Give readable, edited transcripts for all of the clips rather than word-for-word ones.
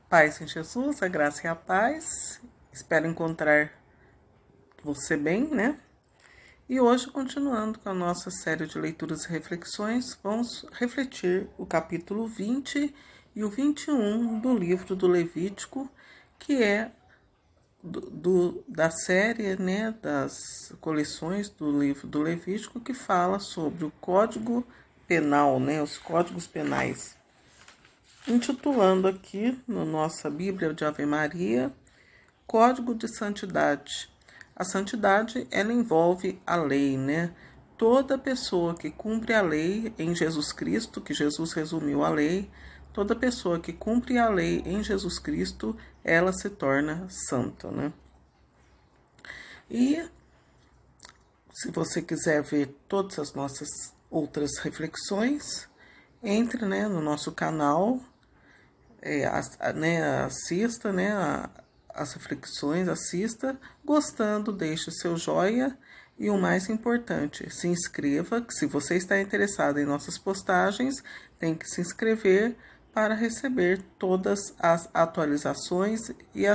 Paz em Jesus, a graça e a paz. Espero encontrar você bem, né? E hoje, continuando com a nossa série de leituras e reflexões, vamos refletir o capítulo 20 e o 21 do livro do Levítico, que é da série, né, das coleções do livro do Levítico, que fala sobre o Código Penal, né, os Códigos Penais. Intitulando aqui na nossa Bíblia de Ave Maria, Código de Santidade. A santidade, ela envolve a lei, né? Toda pessoa que cumpre a lei em Jesus Cristo, que Jesus resumiu a lei, toda pessoa que cumpre a lei em Jesus Cristo, ela se torna santa, né? E se você quiser ver todas as nossas outras reflexões, entre, né, no nosso canal, assista, né, as reflexões, assista, gostando, deixe seu joinha e o mais importante, se inscreva, que se você está interessado em nossas postagens, tem que se inscrever para receber todas as atualizações e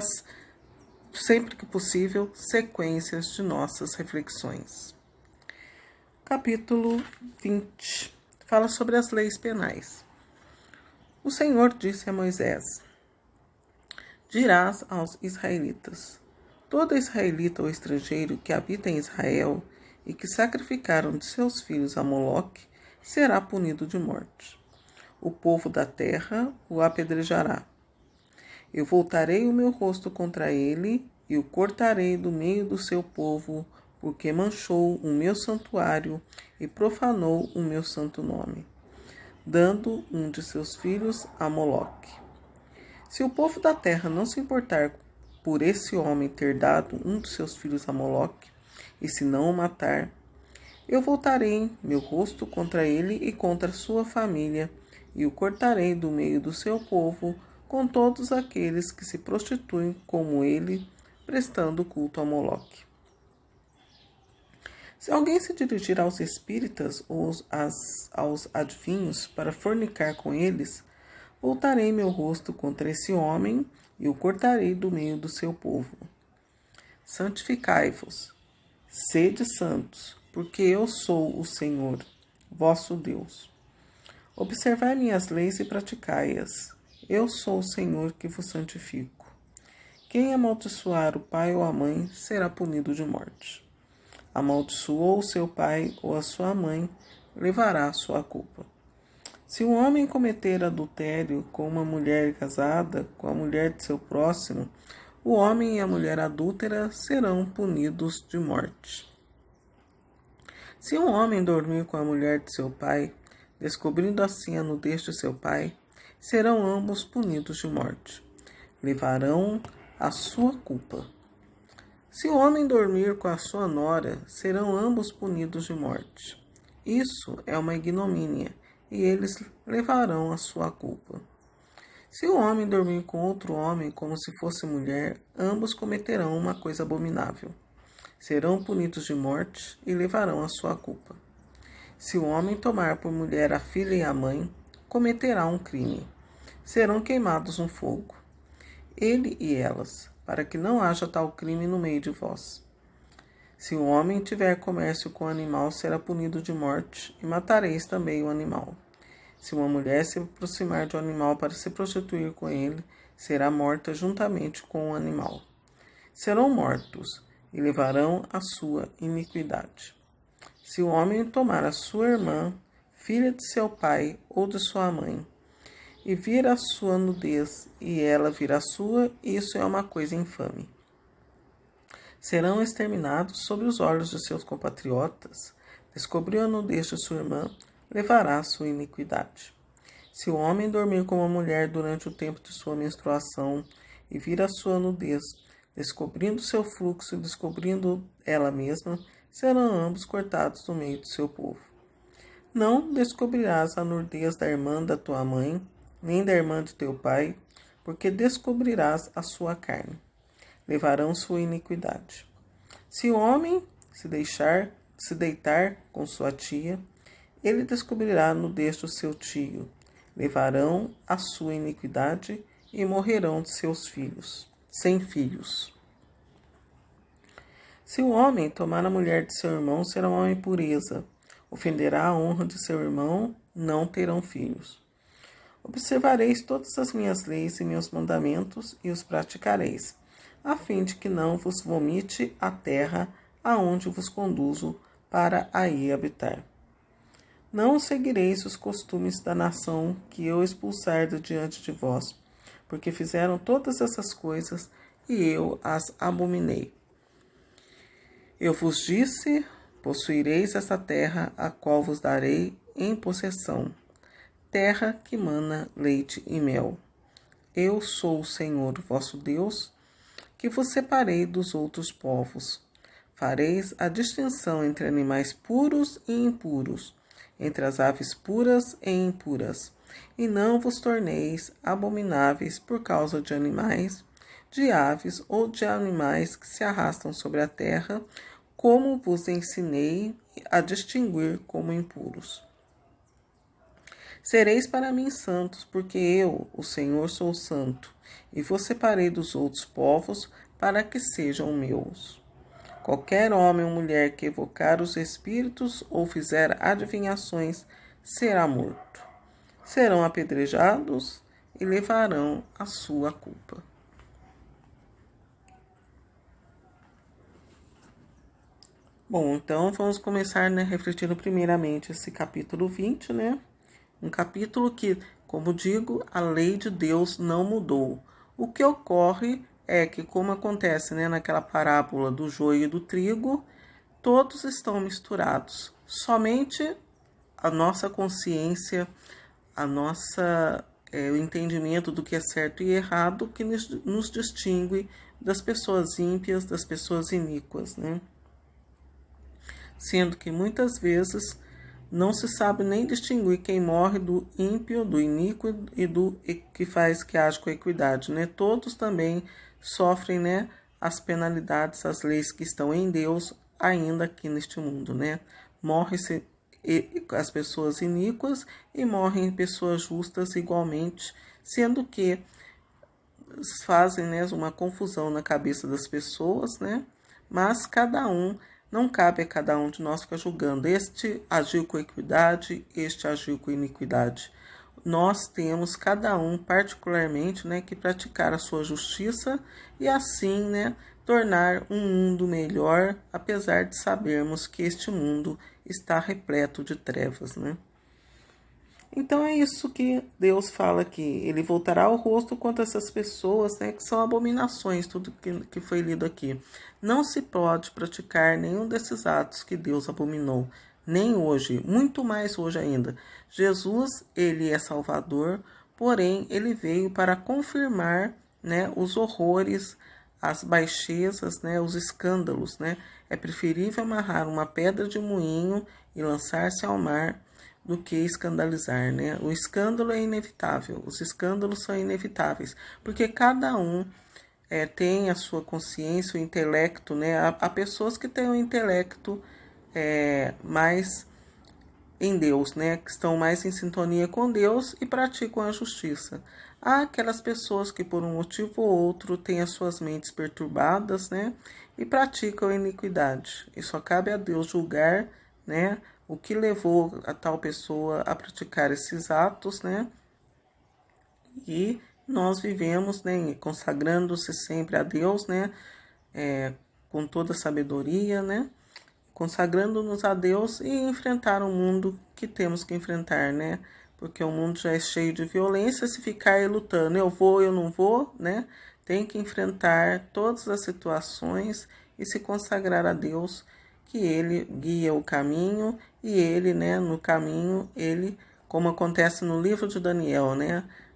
sempre que possível, sequências de nossas reflexões. Capítulo 20 fala sobre as leis penais. O Senhor disse a Moisés: dirás aos israelitas: todo israelita ou estrangeiro que habita em Israel e que sacrificaram de seus filhos a Moloque será punido de morte. O povo da terra o apedrejará. Eu voltarei o meu rosto contra ele e o cortarei do meio do seu povo, porque manchou o meu santuário e profanou o meu santo nome, dando um de seus filhos a Moloque. Se o povo da terra não se importar por esse homem ter dado um de seus filhos a Moloque, e se não o matar, eu voltarei meu rosto contra ele e contra sua família, e o cortarei do meio do seu povo, com todos aqueles que se prostituem como ele, prestando culto a Moloque. Se alguém se dirigir aos espíritas ou aos adivinhos para fornicar com eles, voltarei meu rosto contra esse homem e o cortarei do meio do seu povo. Santificai-vos, sede santos, porque eu sou o Senhor, vosso Deus. Observai minhas leis e praticai-as. Eu sou o Senhor que vos santifico. Quem amaldiçoar o pai ou a mãe será punido de morte. Amaldiçoou o seu pai ou a sua mãe, levará a sua culpa. Se um homem cometer adultério com uma mulher casada, com a mulher de seu próximo, o homem e a mulher adúltera serão punidos de morte. Se um homem dormir com a mulher de seu pai, descobrindo assim a nudez de seu pai, serão ambos punidos de morte. Levarão a sua culpa. Se o homem dormir com a sua nora, serão ambos punidos de morte. Isso é uma ignomínia, e eles levarão a sua culpa. Se o homem dormir com outro homem como se fosse mulher, ambos cometerão uma coisa abominável. Serão punidos de morte e levarão a sua culpa. Se o homem tomar por mulher a filha e a mãe, cometerá um crime. Serão queimados no fogo, ele e elas, para que não haja tal crime no meio de vós. Se o homem tiver comércio com o animal, será punido de morte, e matareis também o animal. Se uma mulher se aproximar de um animal para se prostituir com ele, será morta juntamente com o animal. Serão mortos, e levarão a sua iniquidade. Se o homem tomar a sua irmã, filha de seu pai ou de sua mãe, e vir a sua nudez, e ela vir a sua, isso é uma coisa infame. Serão exterminados sob os olhos de seus compatriotas. Descobriu a nudez de sua irmã, levará a sua iniquidade. Se o homem dormir com uma mulher durante o tempo de sua menstruação, e vir a sua nudez, descobrindo seu fluxo e descobrindo ela mesma, serão ambos cortados do meio do seu povo. Não descobrirás a nudez da irmã da tua mãe, nem da irmã de teu pai, porque descobrirás a sua carne. Levarão sua iniquidade. Se o homem se deitar com sua tia, ele descobrirá a nudez do seu tio. Levarão a sua iniquidade e morrerão de seus filhos, sem filhos. Se o homem tomar a mulher de seu irmão, será uma impureza. Ofenderá a honra de seu irmão, não terão filhos. Observareis todas as minhas leis e meus mandamentos e os praticareis, a fim de que não vos vomite a terra aonde vos conduzo para aí habitar. Não seguireis os costumes da nação que eu expulsar de diante de vós, porque fizeram todas essas coisas e eu as abominei. Eu vos disse, possuireis essa terra, a qual vos darei em possessão, terra que mana leite e mel. Eu sou o Senhor vosso Deus, que vos separei dos outros povos. Fareis a distinção entre animais puros e impuros, entre as aves puras e impuras, e não vos torneis abomináveis por causa de animais, de aves ou de animais que se arrastam sobre a terra, como vos ensinei a distinguir como impuros. Sereis para mim santos, porque eu, o Senhor, sou santo, e vos separei dos outros povos para que sejam meus. Qualquer homem ou mulher que evocar os espíritos ou fizer adivinhações será morto. Serão apedrejados e levarão a sua culpa. Bom, então vamos começar, refletindo primeiramente esse capítulo 20, Um capítulo que, como digo, a lei de Deus não mudou. O que ocorre é que, como acontece, naquela parábola do joio e do trigo, todos estão misturados. Somente a nossa consciência, o entendimento do que é certo e errado que nos distingue das pessoas ímpias, das pessoas iníquas, Sendo que muitas vezes não se sabe nem distinguir quem morre do ímpio, do iníquo e do que age com equidade, Todos também sofrem, as penalidades, as leis que estão em Deus ainda aqui neste mundo, Morre-se as pessoas iníquas e morrem pessoas justas igualmente, sendo que fazem, uma confusão na cabeça das pessoas, Mas não cabe a cada um de nós ficar julgando. Este agiu com equidade, este agiu com iniquidade. Nós temos, cada um particularmente, que praticar a sua justiça e assim, tornar um mundo melhor, apesar de sabermos que este mundo está repleto de trevas, Então é isso que Deus fala aqui. Ele voltará o rosto contra essas pessoas, que são abominações, tudo que foi lido aqui. Não se pode praticar nenhum desses atos que Deus abominou, nem hoje, muito mais hoje ainda. Jesus, ele é Salvador, porém, ele veio para confirmar, os horrores, as baixezas, os escândalos, É preferível amarrar uma pedra de moinho e lançar-se ao mar do que escandalizar, O escândalo é inevitável, os escândalos são inevitáveis, porque cada um tem a sua consciência, o intelecto, Há pessoas que têm o intelecto mais em Deus, que estão mais em sintonia com Deus e praticam a justiça. Há aquelas pessoas que por um motivo ou outro têm as suas mentes perturbadas, e praticam a iniquidade. E só cabe a Deus julgar, o que levou a tal pessoa a praticar esses atos, E nós vivemos, consagrando-se sempre a Deus, com toda a sabedoria, Consagrando-nos a Deus e enfrentar o mundo que temos que enfrentar, Porque o mundo já é cheio de violência, se ficar aí lutando, eu vou, eu não vou, Tem que enfrentar todas as situações e se consagrar a Deus, que Ele guia o caminho e Ele, no caminho, Ele, como acontece no livro de Daniel,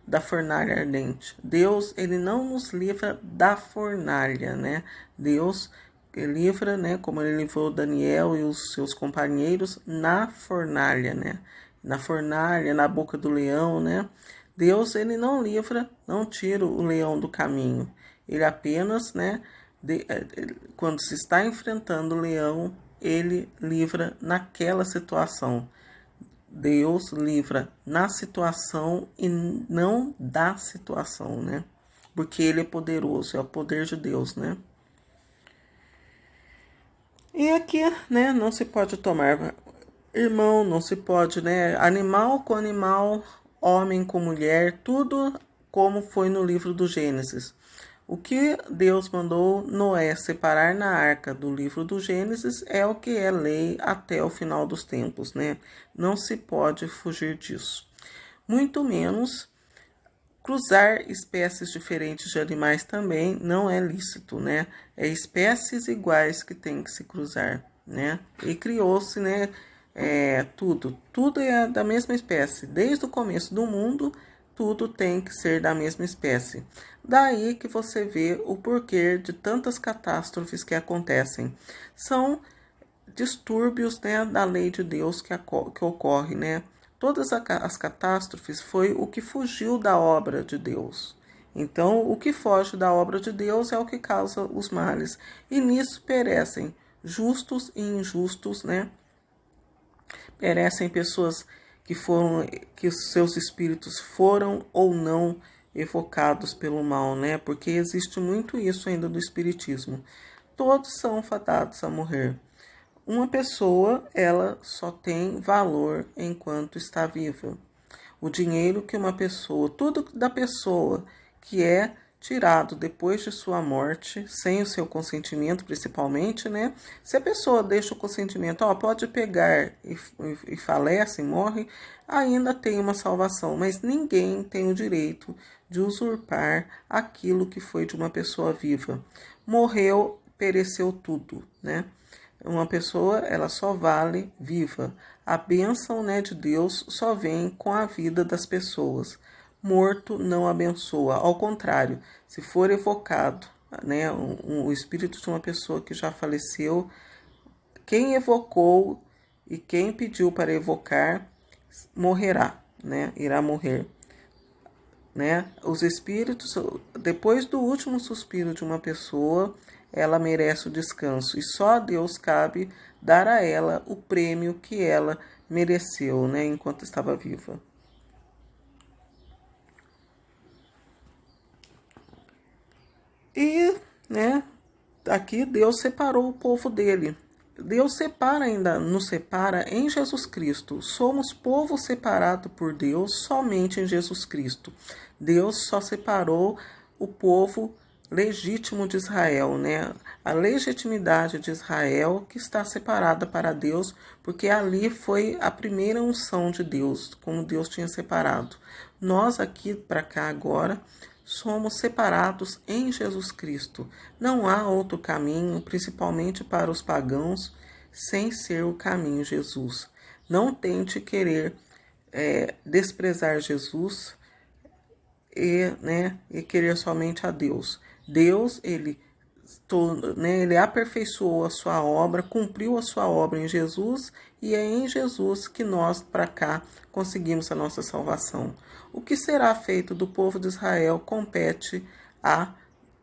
da fornalha ardente. Deus, Ele não nos livra da fornalha, Deus livra, como Ele livrou Daniel e os seus companheiros na fornalha, Na fornalha, na boca do leão, Deus, Ele não livra, não tira o leão do caminho. Ele apenas, quando se está enfrentando o leão, Ele livra naquela situação. Deus livra na situação e não da situação, né? Porque ele é poderoso, é o poder de Deus, né? E aqui, né, não se pode tomar irmão, não se pode, né, animal com animal, homem com mulher, tudo como foi no livro do Gênesis. O que Deus mandou Noé separar na arca do livro do Gênesis é o que é lei até o final dos tempos, né? Não se pode fugir disso. Muito menos cruzar espécies diferentes de animais também não é lícito, né? É espécies iguais que tem que se cruzar, né? E criou-se, né? Tudo é da mesma espécie. Desde o começo do mundo, tudo tem que ser da mesma espécie. Daí que você vê o porquê de tantas catástrofes que acontecem. São distúrbios, né, da lei de Deus que ocorre, né? Todas as catástrofes foi o que fugiu da obra de Deus. Então, o que foge da obra de Deus é o que causa os males. E nisso perecem justos e injustos, né? Perecem pessoas que os seus espíritos foram ou não evocados pelo mal, né? Porque existe muito isso ainda do espiritismo. Todos são fadados a morrer. Uma pessoa, ela só tem valor enquanto está viva. O dinheiro que uma pessoa, tudo da pessoa que é tirado depois de sua morte, sem o seu consentimento principalmente, né? Se a pessoa deixa o consentimento, pode pegar e falece, morre, ainda tem uma salvação, mas ninguém tem o direito de usurpar aquilo que foi de uma pessoa viva. Morreu, pereceu tudo, né? Uma pessoa, ela só vale viva. A bênção, né, de Deus só vem com a vida das pessoas. Morto não abençoa. Ao contrário, se for evocado, né, o espírito de uma pessoa que já faleceu, quem evocou e quem pediu para evocar morrerá, né, irá morrer. Né? Os espíritos, depois do último suspiro de uma pessoa, ela merece o descanso. E só a Deus cabe dar a ela o prêmio que ela mereceu, né, enquanto estava viva. E, né, aqui Deus separou o povo dele. Deus nos separa em Jesus Cristo. Somos povo separado por Deus somente em Jesus Cristo. Deus só separou o povo legítimo de Israel, né? A legitimidade de Israel que está separada para Deus, porque ali foi a primeira unção de Deus, como Deus tinha separado. Nós aqui para cá agora somos separados em Jesus Cristo. Não há outro caminho, principalmente para os pagãos, sem ser o caminho Jesus. Não tente querer desprezar Jesus e querer somente a Deus. Deus, ele aperfeiçoou a sua obra, cumpriu a sua obra em Jesus, e é em Jesus que nós, para cá, conseguimos a nossa salvação. O que será feito do povo de Israel compete a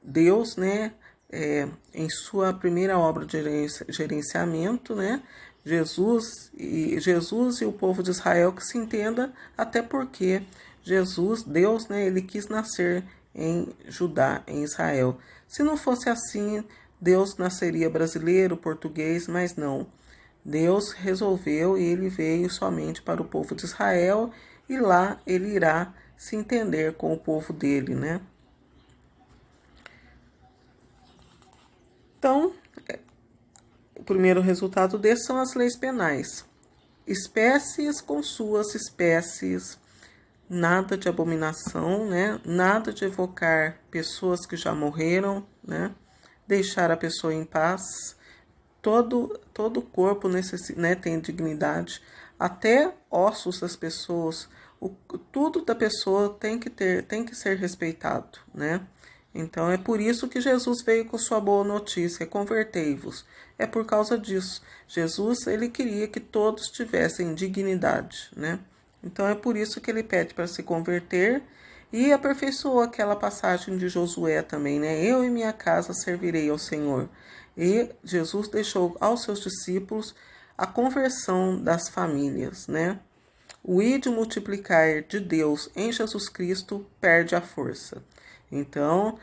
Deus, né, em sua primeira obra de gerenciamento, né, Jesus e o povo de Israel que se entenda, até porque Jesus, Deus, né, ele quis nascer em Judá, em Israel. Se não fosse assim, Deus nasceria brasileiro, português, mas não. Deus resolveu e ele veio somente para o povo de Israel, e lá ele irá se entender com o povo dele, né? Então, o primeiro resultado desse são as leis penais. Espécies com suas espécies, nada de abominação, né? Nada de evocar pessoas que já morreram, né? Deixar a pessoa em paz. Todo corpo tem dignidade. Até ossos das pessoas, tudo da pessoa tem que ser respeitado, né? Então é por isso que Jesus veio com sua boa notícia: convertei-vos. É por causa disso. Jesus, ele queria que todos tivessem dignidade, né? Então é por isso que ele pede para se converter, e aperfeiçoou aquela passagem de Josué também, né? Eu e minha casa servirei ao Senhor. E Jesus deixou aos seus discípulos a conversão das famílias, né? o ide multiplicar de Deus em Jesus Cristo perde a força. Então,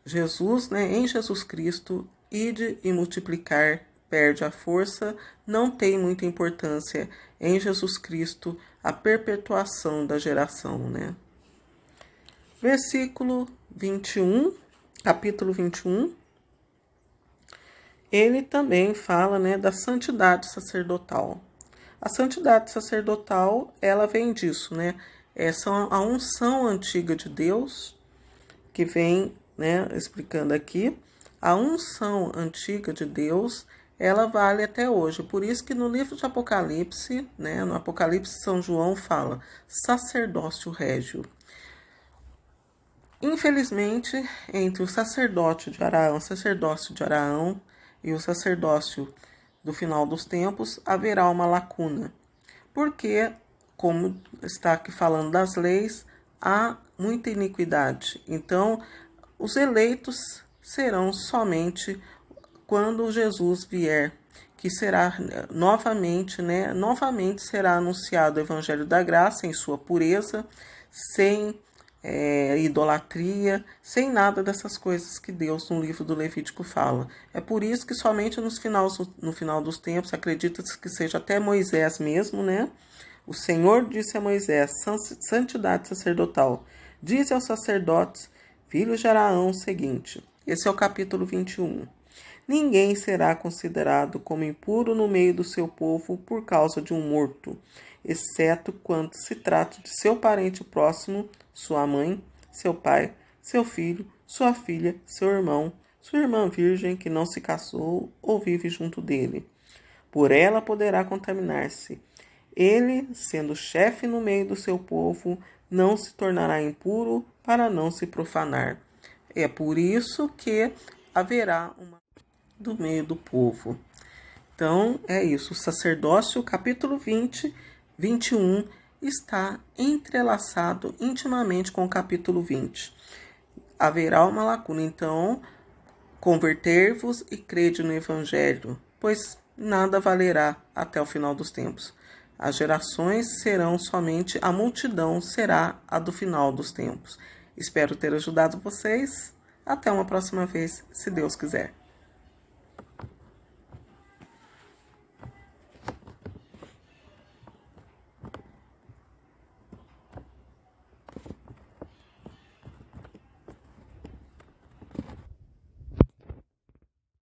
Jesus, né, em Jesus Cristo, ide e multiplicar perde a força, não tem muita importância em Jesus Cristo a perpetuação da geração, né? Versículo 21, capítulo 21, ele também fala, né, da santidade sacerdotal. A santidade sacerdotal, ela vem disso, né? Essa é a unção antiga de Deus, que vem, né, explicando aqui, a unção antiga de Deus, ela vale até hoje. Por isso que no livro de Apocalipse, né, no Apocalipse São João fala sacerdócio régio. Infelizmente, entre o sacerdócio de Arão e o sacerdócio do final dos tempos, haverá uma lacuna. Porque, como está aqui falando das leis, há muita iniquidade. Então, os eleitos serão somente quando Jesus vier, que será novamente, né? Novamente será anunciado o Evangelho da Graça em sua pureza, sem idolatria, sem nada dessas coisas que Deus no livro do Levítico fala. É por isso que somente no final dos tempos, acredita-se que seja até Moisés mesmo, né? O Senhor disse a Moisés, santidade sacerdotal, diz aos sacerdotes, filhos de Arão, o seguinte, esse é o capítulo 21. Ninguém será considerado como impuro no meio do seu povo por causa de um morto, exceto quando se trata de seu parente próximo, sua mãe, seu pai, seu filho, sua filha, seu irmão, sua irmã virgem que não se casou ou vive junto dele. Por ela poderá contaminar-se. Ele, sendo chefe no meio do seu povo, não se tornará impuro para não se profanar. É por isso que haverá uma do meio do povo. Então, é isso. O sacerdócio, capítulo 20, 21, está entrelaçado intimamente com o capítulo 20. Haverá uma lacuna. Então, converter-vos e crede no Evangelho, pois nada valerá até o final dos tempos. As gerações serão somente, a multidão será a do final dos tempos. Espero ter ajudado vocês. Até uma próxima vez, se Deus quiser.